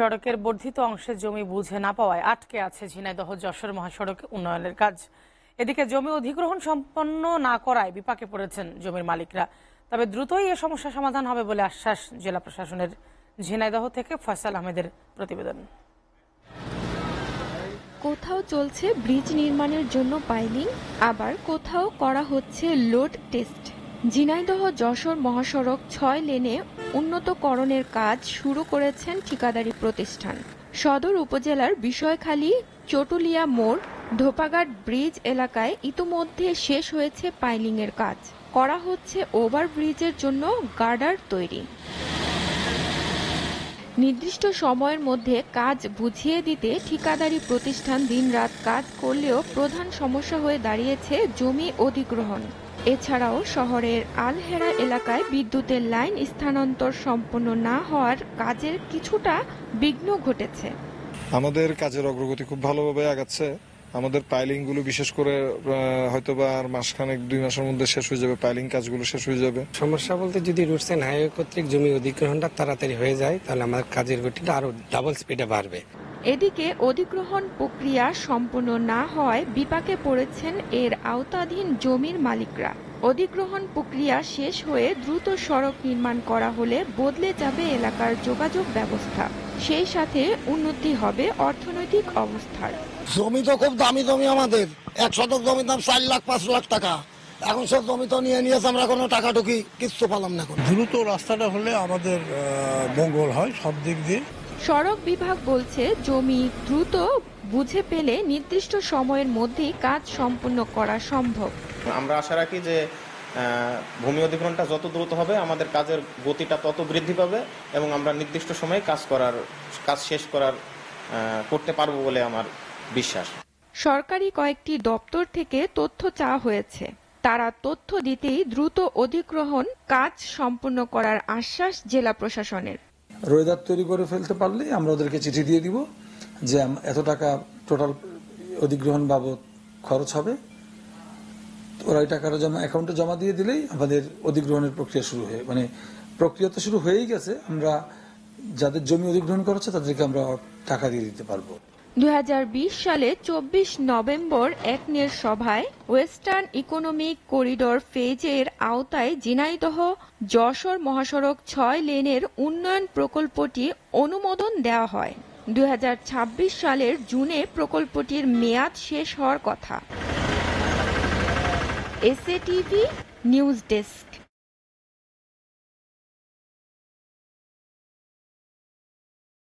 সড়কের বর্ধিত অংশের জমি বুঝে না পাওয়ায় আটকে আছে ঝিনাইদহ যশোর মহাসড়ক উন্নয়নের কাজ। এদিকে জমি অধিগ্রহণ সম্পন্ন না করায় বিপাকে পড়েছেন জমির মালিকরা। তবে দ্রুতই এ সমস্যা সমাধান হবে বলে আশ্বাস জেলা প্রশাসনের। ঝিনাইদহ থেকে ফয়সাল আহমেদের প্রতিবেদন। কোথাও চলছে ব্রিজ নির্মাণের জন্য পাইলিং, আবার কোথাও করা হচ্ছে লোড টেস্ট। ঝিনাইদহ যশোর মহাসড়ক ৬ লেনে উন্নতকরণের কাজ শুরু করেছেন ঠিকাদারি প্রতিষ্ঠান। সদর উপজেলার বিষয়খালী চটুলিয়া মোড় ধোপাঘাট ব্রিজ এলাকায় ইতোমধ্যে শেষ হয়েছে পাইলিংয়ের কাজ। করা হচ্ছে ওভারব্রিজের জন্য গার্ডার তৈরি। নির্দিষ্ট সময়ের মধ্যে কাজ বুঝিয়ে দিতে ঠিকাদারি প্রতিষ্ঠান দিনরাত কাজ করলেও প্রধান সমস্যা হয়ে দাঁড়িয়েছে জমি অধিগ্রহণ। এছাড়াও শহরের আলহেরা এলাকায় বিদ্যুতের লাইন স্থানান্তর সম্পন্ন না হওয়ার কাজের কিছুটা বিঘ্ন ঘটেছে। আমাদের কাজের অগ্রগতি খুব ভালোভাবে আগাচ্ছে। আমাদের পাইলিং গুলো বিশেষ করে হয়তোবা আর মাসখানেক ২ মাসের মধ্যে শেষ হয়ে যাবে, পাইলিং কাজগুলো শেষ হয়ে যাবে। সমস্যা বলতে যদি রুটস এন্ড হাইওয়ে কর্তৃক জমি অধিগ্রহণটা তাড়াতাড়ি হয়ে যায় তাহলে আমাদের কাজের গতিটা আরো ডাবল স্পিডে বাড়বে। এদিকে অধিগ্রহণ প্রক্রিয়া সম্পূর্ণ না হওয়ায় বিপাকে পড়েছেন এর আওতাধীন জমির মালিকরা। অধিগ্রহণ প্রক্রিয়া শেষ হয়ে দ্রুত সড়ক নির্মাণ করা হলে বদলে যাবে এলাকার যোগাযোগ ব্যবস্থা, সেই সাথে উন্নতি হবে অর্থনৈতিক অবস্থার। জমি তো খুব দামি জমি, আমাদের ১ শতক জমির দাম ৪ লাখ ৫ লাখ টাকা। এখন সব জমি তো নিয়েছে, আমরা কোনো টাকা টুকি কিচ্ছু পেলাম না। দ্রুত রাস্তাটা হলে আমাদের মঙ্গল হয় সব দিক দিয়ে। সড়ক বিভাগ বলছে জমি দ্রুত বুঝে পেলে নির্দিষ্ট সময়ের মধ্যেই কাজ সম্পূর্ণ করা সম্ভব। আমরা আশা রাখি যে ভূমি অধিগ্রহণটা যত দ্রুত হবে আমাদের কাজের গতিটা তত বৃদ্ধি পাবে এবং আমরা নির্দিষ্ট সময়ে কাজ শেষ করতে পারবো বলে আমার বিশ্বাস। সরকারি কয়েকটি দপ্তর থেকে তথ্য চাওয়া হয়েছে, তারা তথ্য দিতেই দ্রুত অধিগ্রহণ কাজ সম্পূর্ণ করার আশ্বাস জেলা প্রশাসনের। রোয়েদাদ তৈরি করে ফেলতে পারলে আমরা ওদেরকে চিঠি দিয়ে দিব যে এত টাকা টোটাল অধিগ্রহণ বাবদ খরচ হবে। ওরা এই টাকাটা অ্যাকাউন্টে জমা দিয়ে দিলেই আমাদের অধিগ্রহণের প্রক্রিয়া শুরু হয়ে প্রক্রিয়া তো শুরু হয়েই গেছে। আমরা যাদের জমি অধিগ্রহণ করেছে তাদেরকে আমরা টাকা দিয়ে দিতে পারবো। ২০২০ সালে ২৪ নভেম্বর একনের সভায় ওয়েস্টার্ন ইকোনমিক করিডোর ফেজের আওতায় ঝিনাইদহ যশোর মহাসড়ক ৬ লেনের উন্নয়ন প্রকল্পটি অনুমোদন দেওয়া হয়। ২০২৬ সালের জুনে প্রকল্পটির মেয়াদ শেষ হওয়ার কথা। SATV news desk.